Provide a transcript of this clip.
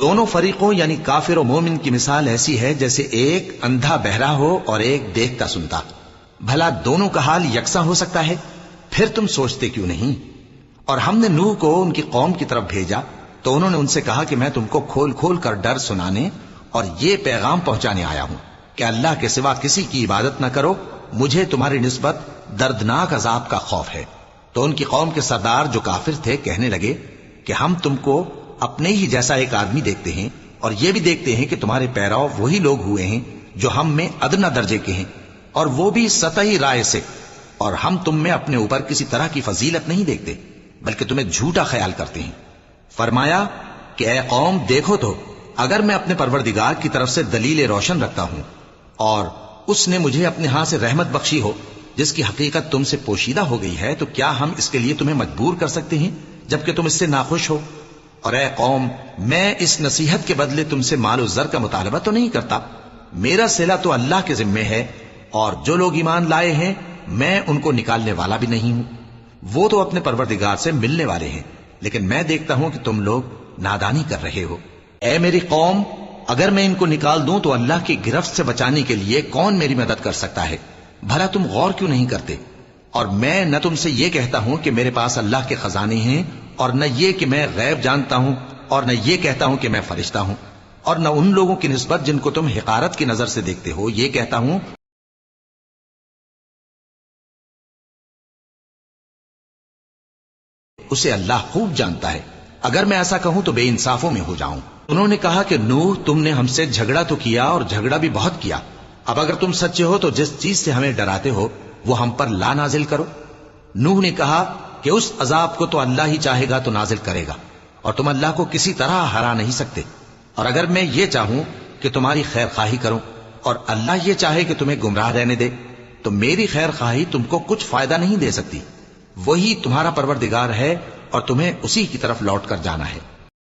دونوں فریقوں یعنی کافر و مومن کی مثال ایسی ہے جیسے ایک اندھا بہرا ہو اور ایک دیکھتا سنتا. بھلا دونوں کا حال یکساں ہو سکتا ہے؟ پھر تم سوچتے کیوں نہیں؟ اور ہم نے نوح کو ان کی قوم کی طرف بھیجا تو انہوں نے ان سے کہا کہ میں تم کو کھول کھول کر ڈر سنانے اور یہ پیغام پہنچانے آیا ہوں کہ اللہ کے سوا کسی کی عبادت نہ کرو، مجھے تمہاری نسبت دردناک عذاب کا خوف ہے. تو ان کی قوم کے سردار جو کافر تھے کہنے لگے کہ ہم تم کو اپنے ہی جیسا ایک آدمی دیکھتے ہیں اور یہ بھی دیکھتے ہیں کہ تمہارے پیراؤ وہی لوگ ہوئے ہیں جو ہم میں ادنا درجے کے ہیں، اور وہ بھی سطحی رائے سے، اور ہم تم میں اپنے اوپر کسی طرح کی فضیلت نہیں دیکھتے بلکہ تمہیں جھوٹا خیال کرتے ہیں. فرمایا کہ اے قوم دیکھو تو اگر میں اپنے پروردگار کی طرف سے دلیل روشن رکھتا ہوں اور اس نے مجھے اپنے ہاں سے رحمت بخشی ہو جس کی حقیقت تم سے پوشیدہ ہو گئی ہے، تو کیا ہم اس کے لیے تمہیں مجبور کر سکتے ہیں جبکہ تم اس سے ناخوش ہو؟ اور اے قوم میں اس نصیحت کے بدلے تم سے مال و زر کا مطالبہ تو نہیں کرتا، میرا صلہ تو اللہ کے ذمے ہے، اور جو لوگ ایمان لائے ہیں میں ان کو نکالنے والا بھی نہیں ہوں، وہ تو اپنے پروردگار سے ملنے والے ہیں، لیکن میں دیکھتا ہوں کہ تم لوگ نادانی کر رہے ہو. اے میری قوم اگر میں ان کو نکال دوں تو اللہ کی گرفت سے بچانے کے لیے کون میری مدد کر سکتا ہے؟ بھلا تم غور کیوں نہیں کرتے؟ اور میں نہ تم سے یہ کہتا ہوں کہ میرے پاس اللہ کے خزانے ہیں، اور نہ یہ کہ میں غیب جانتا ہوں، اور نہ یہ کہتا ہوں کہ میں فرشتہ ہوں، اور نہ ان لوگوں کی نسبت جن کو تم حقارت کی نظر سے دیکھتے ہو یہ کہتا ہوں اسے اللہ خوب جانتا ہے. اگر میں ایسا کہوں تو بے انصافوں میں ہو جاؤں. انہوں نے کہا کہ نوح تم نے ہم سے جھگڑا تو کیا اور جھگڑا بھی بہت کیا، اب اگر تم سچے ہو تو جس چیز سے ہمیں ڈراتے ہو وہ ہم پر لا نازل کرو. نوح نے کہا کہ اس عذاب کو تو اللہ ہی چاہے گا تو نازل کرے گا، اور تم اللہ کو کسی طرح ہرا نہیں سکتے. اور اگر میں یہ چاہوں کہ تمہاری خیر خواہی کروں اور اللہ یہ چاہے کہ تمہیں گمراہ رہنے دے تو میری خیر خواہی تم کو کچھ فائدہ نہیں دے سکتی. وہی تمہارا پروردگار ہے اور تمہیں اسی کی طرف لوٹ کر جانا ہے.